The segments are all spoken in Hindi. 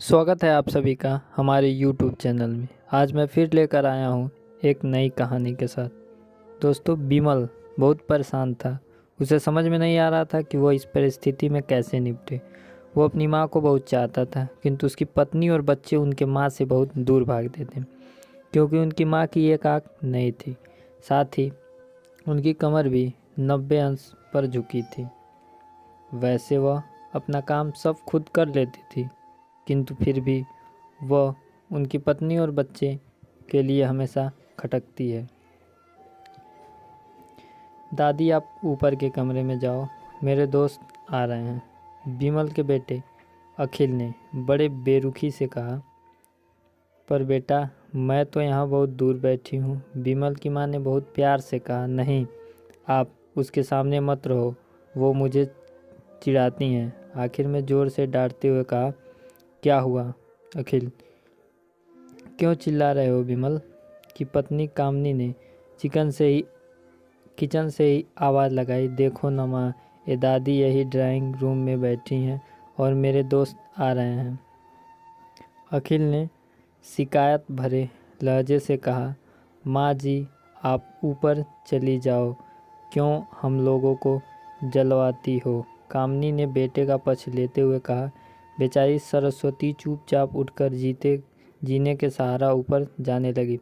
स्वागत है आप सभी का हमारे YouTube चैनल में। आज मैं फिर लेकर आया हूँ एक नई कहानी के साथ। दोस्तों, बिमल बहुत परेशान था। उसे समझ में नहीं आ रहा था कि वो इस परिस्थिति में कैसे निपटे। वो अपनी माँ को बहुत चाहता था, किंतु उसकी पत्नी और बच्चे उनके माँ से बहुत दूर भागते थे, क्योंकि उनकी माँ की एक आँख नहीं थी। साथ ही उनकी कमर भी 90 अंश पर झुकी थी। वैसे वह अपना काम सब खुद कर लेती थी, किंतु फिर भी वह उनकी पत्नी और बच्चे के लिए हमेशा खटकती है। दादी, आप ऊपर के कमरे में जाओ, मेरे दोस्त आ रहे हैं, बिमल के बेटे अखिल ने बड़े बेरुखी से कहा। पर बेटा, मैं तो यहाँ बहुत दूर बैठी हूँ, बिमल की माँ ने बहुत प्यार से कहा। नहीं, आप उसके सामने मत रहो, वो मुझे चिढ़ाती हैं। आखिर में ज़ोर से डांटते हुए कहा। क्या हुआ अखिल, क्यों चिल्ला रहे हो? बिमल की पत्नी कामनी ने किचन से ही आवाज़ लगाई। देखो न माँ, ये दादी यही ड्राइंग रूम में बैठी हैं और मेरे दोस्त आ रहे हैं। अखिल ने शिकायत भरे लहजे से कहा। माँ जी, आप ऊपर चली जाओ, क्यों हम लोगों को जलवाती हो? कामनी ने बेटे का पक्ष लेते हुए कहा। बेचारी सरस्वती चुपचाप उठकर जीने के सहारा ऊपर जाने लगी।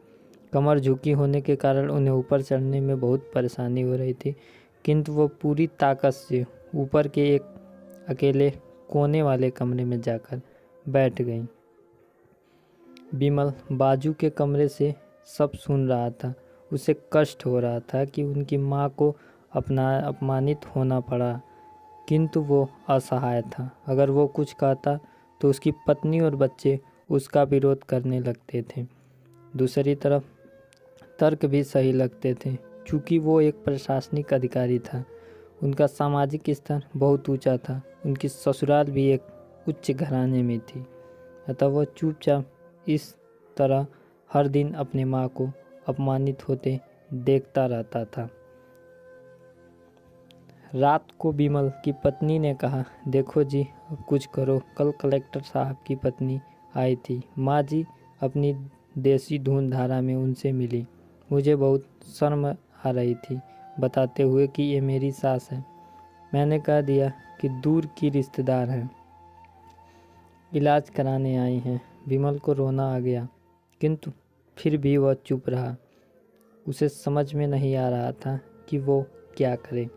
कमर झुकी होने के कारण उन्हें ऊपर चढ़ने में बहुत परेशानी हो रही थी, किंतु वो पूरी ताकत से ऊपर के एक अकेले कोने वाले कमरे में जाकर बैठ गईं। बिमल बाजू के कमरे से सब सुन रहा था। उसे कष्ट हो रहा था कि उनकी माँ को अपमानित होना पड़ा, किंतु वो असहाय था। अगर वो कुछ कहता तो उसकी पत्नी और बच्चे उसका विरोध करने लगते थे। दूसरी तरफ तर्क भी सही लगते थे, क्योंकि वो एक प्रशासनिक अधिकारी था। उनका सामाजिक स्तर बहुत ऊंचा था। उनकी ससुराल भी एक उच्च घराने में थी। अतः वह चुपचाप इस तरह हर दिन अपने माँ को अपमानित होते देखता रहता था। रात को बिमल की पत्नी ने कहा। देखो जी, अब कुछ करो। कल कलेक्टर साहब की पत्नी आई थी। माँ जी अपनी देसी धुन धारा में उनसे मिली। मुझे बहुत शर्म आ रही थी, बताते हुए कि ये मेरी सास है। मैंने कह दिया कि दूर की रिश्तेदार हैं, इलाज कराने आई हैं। बिमल को रोना आ गया, किंतु फिर भी वह चुप रहा। उसे समझ में नहीं आ रहा था कि वो क्या करे।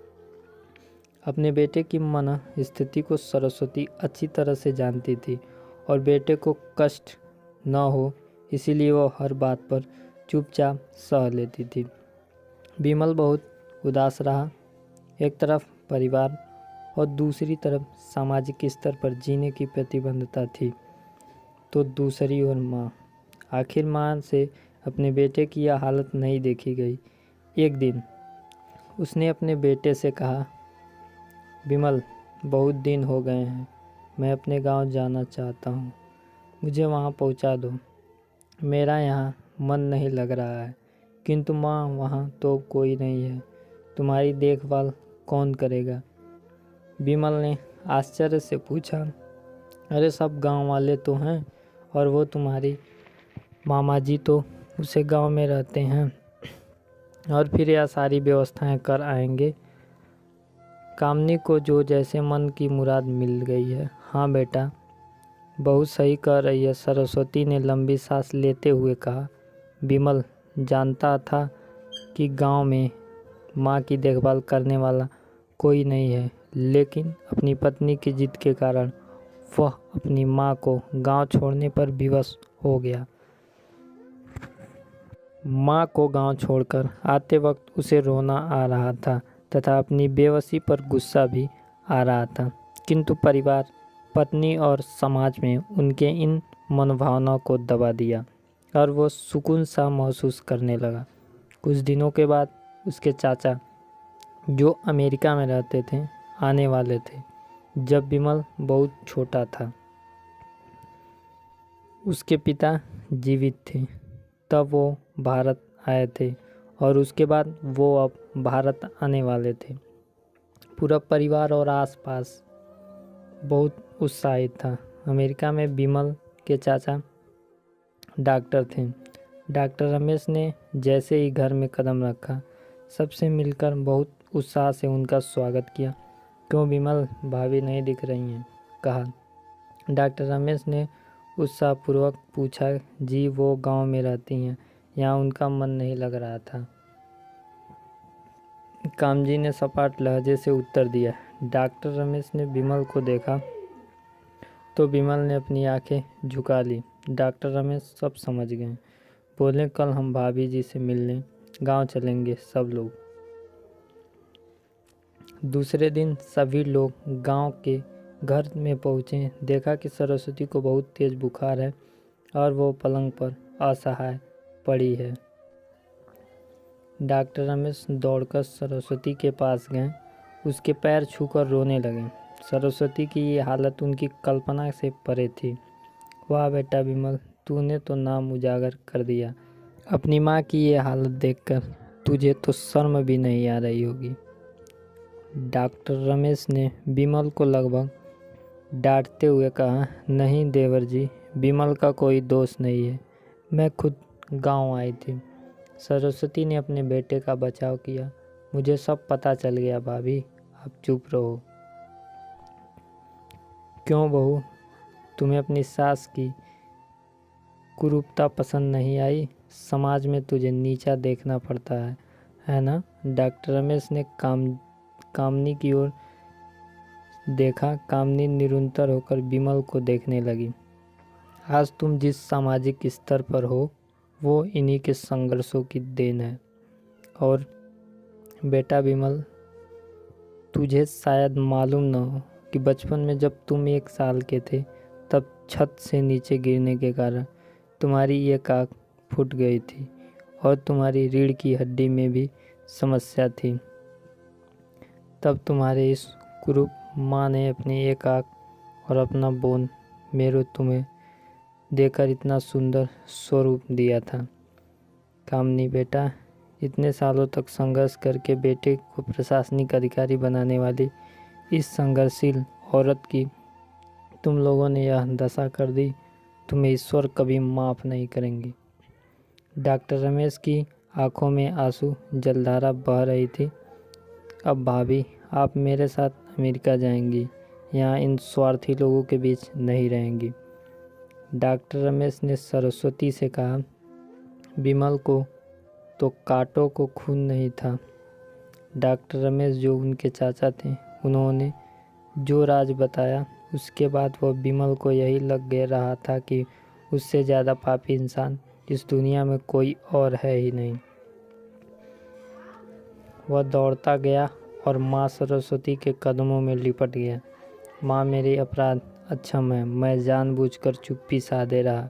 अपने बेटे की मन स्थिति को सरस्वती अच्छी तरह से जानती थी और बेटे को कष्ट न हो, इसीलिए वो हर बात पर चुपचाप सह लेती थी। बिमल बहुत उदास रहा। एक तरफ परिवार और दूसरी तरफ सामाजिक स्तर पर जीने की प्रतिबद्धता थी, तो दूसरी ओर माँ। आखिर माँ से अपने बेटे की यह हालत नहीं देखी गई। एक दिन उसने अपने बेटे से कहा। बिमल, बहुत दिन हो गए हैं, मैं अपने गांव जाना चाहता हूँ, मुझे वहाँ पहुँचा दो। मेरा यहाँ मन नहीं लग रहा है। किंतु माँ, वहाँ तो कोई नहीं है, तुम्हारी देखभाल कौन करेगा? बिमल ने आश्चर्य से पूछा। अरे, सब गांव वाले तो हैं, और वो तुम्हारी मामा जी तो उसे गांव में रहते हैं, और फिर यह सारी व्यवस्थाएं कर आएंगे। कामनी को जो जैसे मन की मुराद मिल गई है। हाँ बेटा, बहुत सही कह रही है, सरस्वती ने लंबी सांस लेते हुए कहा। बिमल जानता था कि गांव में माँ की देखभाल करने वाला कोई नहीं है, लेकिन अपनी पत्नी की जिद के कारण वह अपनी माँ को गांव छोड़ने पर विवश हो गया। माँ को गांव छोड़कर आते वक्त उसे रोना आ रहा था तथा अपनी बेबसी पर गुस्सा भी आ रहा था, किंतु परिवार, पत्नी और समाज में उनके इन मनोभावनाओं को दबा दिया और वो सुकून सा महसूस करने लगा। कुछ दिनों के बाद उसके चाचा, जो अमेरिका में रहते थे, आने वाले थे। जब बिमल बहुत छोटा था, उसके पिता जीवित थे, तब वो भारत आए थे और उसके बाद वो अब भारत आने वाले थे। पूरा परिवार और आसपास बहुत उत्साहित था। अमेरिका में बिमल के चाचा डॉक्टर थे। डॉक्टर रमेश ने जैसे ही घर में कदम रखा, सबसे मिलकर बहुत उत्साह से उनका स्वागत किया। क्यों विमल, भाभी नहीं दिख रही हैं, कहा। डॉक्टर रमेश ने उत्साहपूर्वक पूछा। जी वो गांव में रहती हैं, यहाँ उनका मन नहीं लग रहा था, कामजी ने सपाट लहजे से उत्तर दिया। डॉक्टर रमेश ने विमल को देखा तो विमल ने अपनी आंखें झुका ली। डॉक्टर रमेश सब समझ गए। बोले, कल हम भाभी जी से मिलने गांव चलेंगे सब लोग। दूसरे दिन सभी लोग गांव के घर में पहुँचे। देखा कि सरस्वती को बहुत तेज बुखार है और वो पलंग पर असहाय पड़ी है। डॉक्टर रमेश दौड़कर सरस्वती के पास गए, उसके पैर छूकर रोने लगे। सरस्वती की ये हालत उनकी कल्पना से परे थी। वाह बेटा विमल, तूने तो नाम उजागर कर दिया। अपनी माँ की ये हालत देखकर तुझे तो शर्म भी नहीं आ रही होगी। डॉक्टर रमेश ने विमल को लगभग डांटते हुए कहा, नहीं देवर जी, विमल का कोई दोष नहीं है, मैं खुद गांव आई थी। सरस्वती ने अपने बेटे का बचाव किया। मुझे सब पता चल गया भाभी, आप चुप रहो। क्यों बहू, तुम्हें अपनी सास की कुरूपता पसंद नहीं आई? समाज में तुझे नीचा देखना पड़ता है ना? डॉक्टर रमेश ने कामनी की ओर देखा। कामनी निरंतर होकर विमल को देखने लगी। आज तुम जिस सामाजिक स्तर पर हो वो इन्हीं के संघर्षों की देन है। और बेटा विमल, तुझे शायद मालूम न हो कि बचपन में जब तुम 1 साल के थे तब छत से नीचे गिरने के कारण तुम्हारी एक आँख फूट गई थी और तुम्हारी रीढ़ की हड्डी में भी समस्या थी। तब तुम्हारे इस कुरूप माँ ने अपनी एक आँख और अपना बोन मेरो तुम्हें देकर इतना सुंदर स्वरूप दिया था। कामनी बेटा, इतने सालों तक संघर्ष करके बेटे को प्रशासनिक अधिकारी बनाने वाली इस संघर्षशील औरत की तुम लोगों ने यह दशा कर दी, तुम्हें ईश्वर कभी माफ़ नहीं करेंगे। डॉक्टर रमेश की आंखों में आंसू जलधारा बह रही थी। अब भाभी, आप मेरे साथ अमेरिका जाएंगी, यहाँ इन स्वार्थी लोगों के बीच नहीं रहेंगी। डॉक्टर रमेश ने सरस्वती से कहा, विमल को तो कांटों को खून नहीं था। डॉक्टर रमेश जो उनके चाचा थे, उन्होंने जो राज बताया उसके बाद वह विमल को यही लग रहा था कि उससे ज़्यादा पापी इंसान इस दुनिया में कोई और है ही नहीं। वह दौड़ता गया और माँ सरस्वती के कदमों में लिपट गया। माँ, मेरी अपराध अक्षम है, मैं जानबूझकर चुप्पी साधे रहा,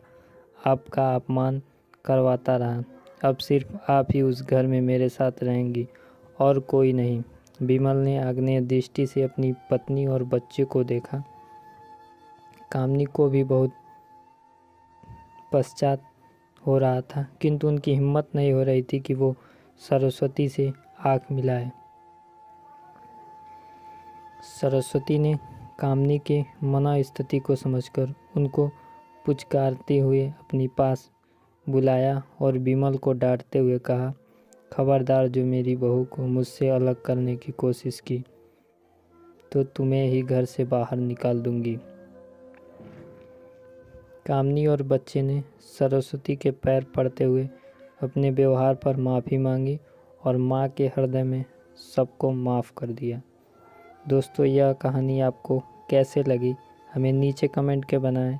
आपका अपमान करवाता रहा। अब सिर्फ आप ही उस घर में मेरे साथ रहेंगी और कोई नहीं। विमल ने आग्नेय दृष्टि से अपनी पत्नी और बच्चे को देखा। कामनी को भी बहुत पश्चात हो रहा था, किंतु उनकी हिम्मत नहीं हो रही थी कि वो सरस्वती से आँख मिलाए। सरस्वती ने कामनी के मनोस्थिति को समझकर उनको पुचकारते हुए अपने पास बुलाया और विमल को डांटते हुए कहा, खबरदार, जो मेरी बहू को मुझसे अलग करने की कोशिश की तो तुम्हें ही घर से बाहर निकाल दूंगी। कामनी और बच्चे ने सरस्वती के पैर पड़ते हुए अपने व्यवहार पर माफ़ी मांगी और माँ के हृदय में सबको माफ़ कर दिया। दोस्तों, यह कहानी आपको कैसे लगी हमें नीचे कमेंट के बनाएं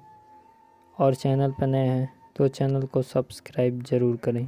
और चैनल पर नए हैं तो चैनल को सब्सक्राइब ज़रूर करें।